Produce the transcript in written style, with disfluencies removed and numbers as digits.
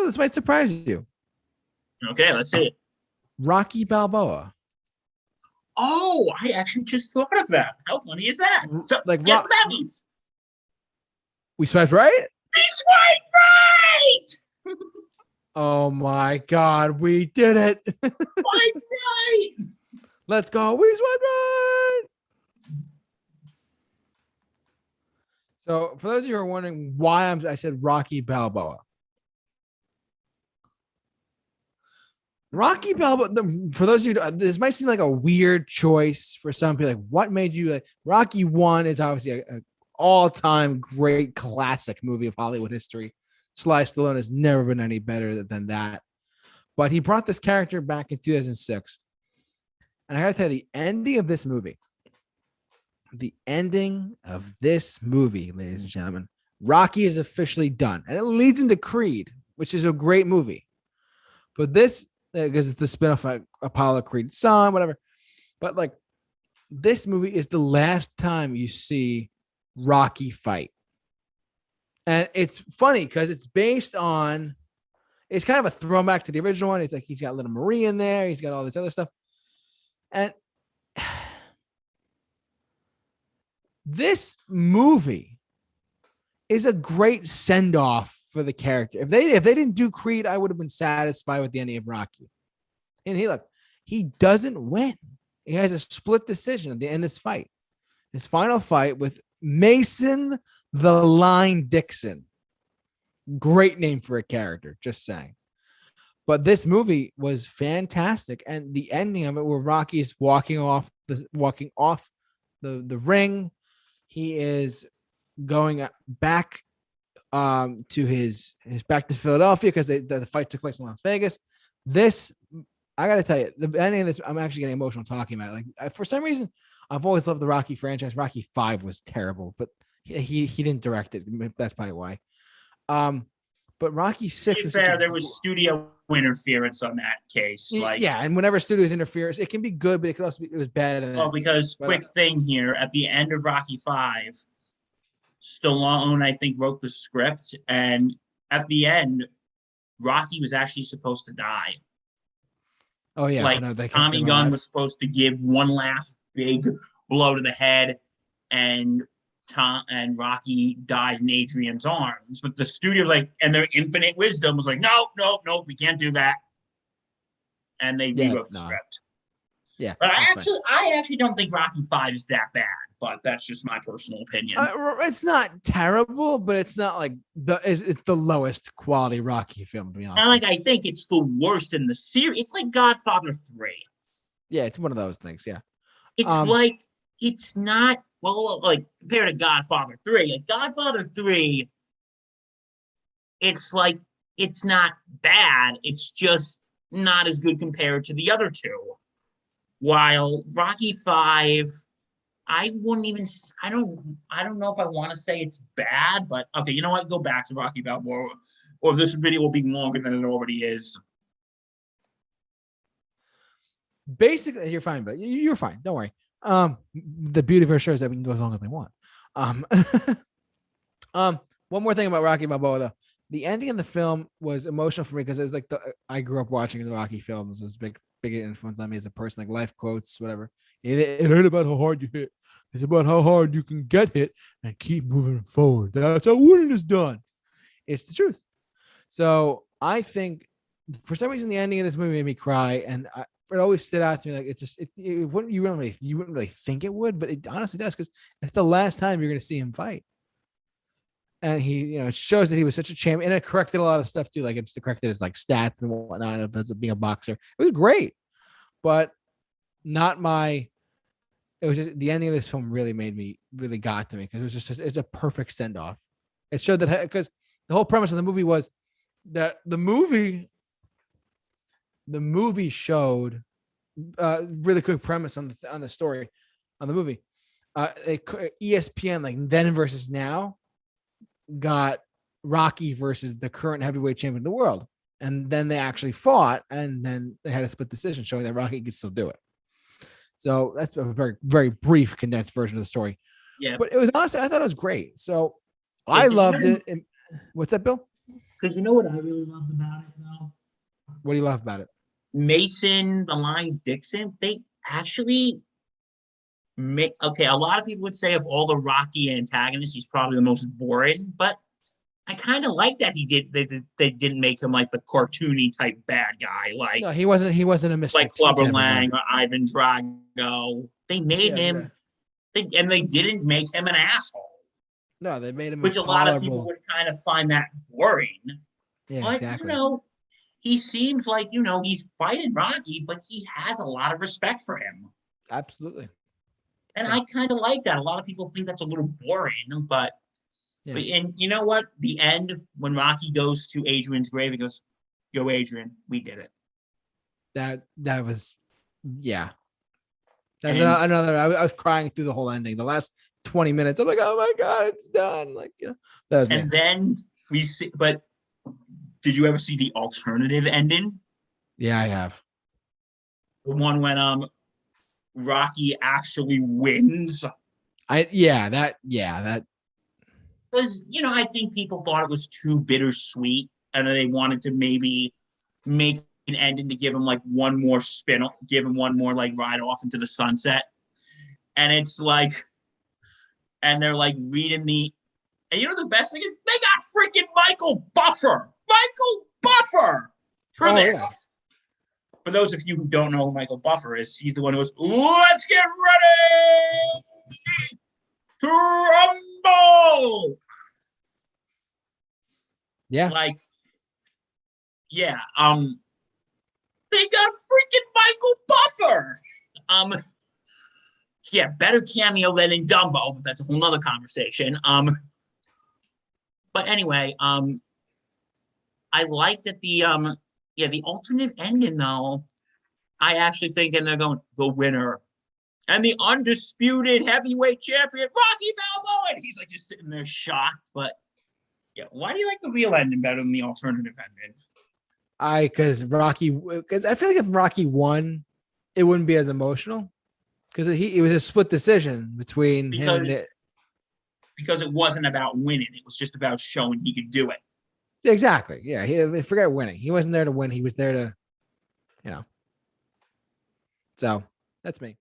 this might surprise you. Okay, let's see it. Rocky Balboa. Oh, I actually just thought of that. How funny is that? So, Like guess what that means? We swiped right? We swipe right! Oh my God, we did it. Swipe right! Let's go. We swiped right. So for those of you who are wondering why I said Rocky Balboa. Rocky Balboa, for those of you, this might seem like a weird choice for some people. Like, what made you like Rocky 1 is obviously a all-time great classic movie of Hollywood history. Sly Stallone has never been any better than that. But he brought this character back in 2006. And I got to tell you, the ending of this movie, ladies and gentlemen, Rocky is officially done. And it leads into Creed, which is a great movie. But this, because it's the spinoff of Apollo Creed's son, whatever. But like, this movie is the last time you see Rocky fight. And it's funny because it's based on, it's kind of a throwback to the original one. It's like he's got Little Marie in there. He's got all this other stuff. And this movie is a great send-off for the character. If they didn't do Creed, I would have been satisfied with the ending of Rocky. And he doesn't win. He has a split decision at the end of this fight. His final fight with Mason the Line Dixon. Great name for a character, just saying. But this movie was fantastic, and the ending of it, where Rocky is walking off the ring, he is going back to his back to Philadelphia because the fight took place in Las Vegas. This, I got to tell you, the ending of this, I'm actually getting emotional talking about it. Like, for some reason, I've always loved the Rocky franchise. Rocky 5 was terrible, but he didn't direct it. That's probably why. But Rocky 6 was fair, there was studio interference on that case. Like, yeah, and whenever studios interferes, it can be good, but it could also be, it was bad. Well, because quick thing here, at the end of Rocky 5, Stallone, I think, wrote the script, and at the end, Rocky was actually supposed to die. Oh yeah, like Tommy Gunn was supposed to give one last big blow to the head, and Rocky died in Adrian's arms. But the studio, like, and their infinite wisdom was like, no, we can't do that. And they rewrote the script. Yeah. But I actually don't think Rocky 5 is that bad, but that's just my personal opinion. It's not terrible, but it's not like it's the lowest quality Rocky film, to be honest. And like, I think it's the worst in the series. It's like Godfather 3. Yeah, it's one of those things. Yeah. It's like, it's not, well, like, compared to Godfather 3. Like, Godfather 3, it's like, it's not bad. It's just not as good compared to the other two. While Rocky 5, I don't know if I want to say it's bad, but okay, you know what? Go back to Rocky Balboa, or this video will be longer than it already is. Basically, you're fine, but you're fine. Don't worry. The beauty of our show is that we can go as long as we want. One more thing about Rocky Balboa, though. The ending of the film was emotional for me because it was like I grew up watching the Rocky films. It was big influence on me as a person, like life quotes, whatever. It ain't about how hard you hit. It's about how hard you can get hit and keep moving forward. That's how winning is done. It's the truth. So I think for some reason the ending of this movie made me cry, and it always stood out to me. Like it wouldn't you wouldn't really think it would, but it honestly does, because it's the last time you're going to see him fight. And he, it shows that he was such a champion, and it corrected a lot of stuff too. Like it corrected his like stats and whatnot of being a boxer. It was great, but not my. It was just the ending of this film really got to me because it was it's a perfect send off. It showed that, because the whole premise of the movie was that the movie showed really quick premise on the story on the movie. ESPN, like then versus now, got Rocky versus the current heavyweight champion of the world, and then they actually fought, and then they had a split decision showing that Rocky could still do it. So that's a very, very brief, condensed version of the story. Yeah, but it was honestly, I thought it was great. So I loved it. And, what's that, Bill? Because you know what I really loved about it, though? What do you love about it? Mason, the line Dixon, they actually make okay. A lot of people would say of all the Rocky antagonists, he's probably the most boring, but I kind of like that they didn't make him like the cartoony type bad guy, No, he wasn't. He wasn't a Mr. like T Clubber type of Lang guy. or Ivan Drago. They made Yeah, exactly. him, and they didn't make him an asshole, No, they made him a which a lot of people tolerable. would kind of find that boring. Yeah, But exactly. he seems like he's fighting Rocky, but he has a lot of respect for him, Absolutely. and So I kind of like that. A lot of people think that's a little boring, yeah, and you know what? The end when Rocky goes to Adrian's grave, he goes, "Yo, Adrian, we did it." that was yeah. That's And another. I was crying through the whole ending. The last 20 minutes, I'm like, oh my god, it's done. Like that was me. and then we see, but did you ever see the alternative ending? Yeah, I have. The one when Rocky actually wins. That Because I think people thought it was too bittersweet, and they wanted to maybe make an ending to give him like one more spin, give him one more like ride off into the sunset. And it's like, and they're like reading and the best thing is they got freaking Michael Buffer for oh yeah. this. For those of you who don't know who Michael Buffer is, he's the one who goes, "Let's get ready to rumble." Yeah. Like, yeah, they got freaking Michael Buffer. Yeah, better cameo than in Dumbo, but that's a whole nother conversation. But anyway, I like that the alternate ending though. I actually think, and they're going the winner and the undisputed heavyweight champion Rocky Balboa, and he's like just sitting there shocked. But yeah, why do you like the real ending better than the alternative ending? Because I feel like if Rocky won, it wouldn't be as emotional because it was a split decision between him and Because it. because it wasn't about winning; it was just about showing he could do it. Exactly. Yeah. Forget winning. He wasn't there to win. He was there to, you know. So that's me.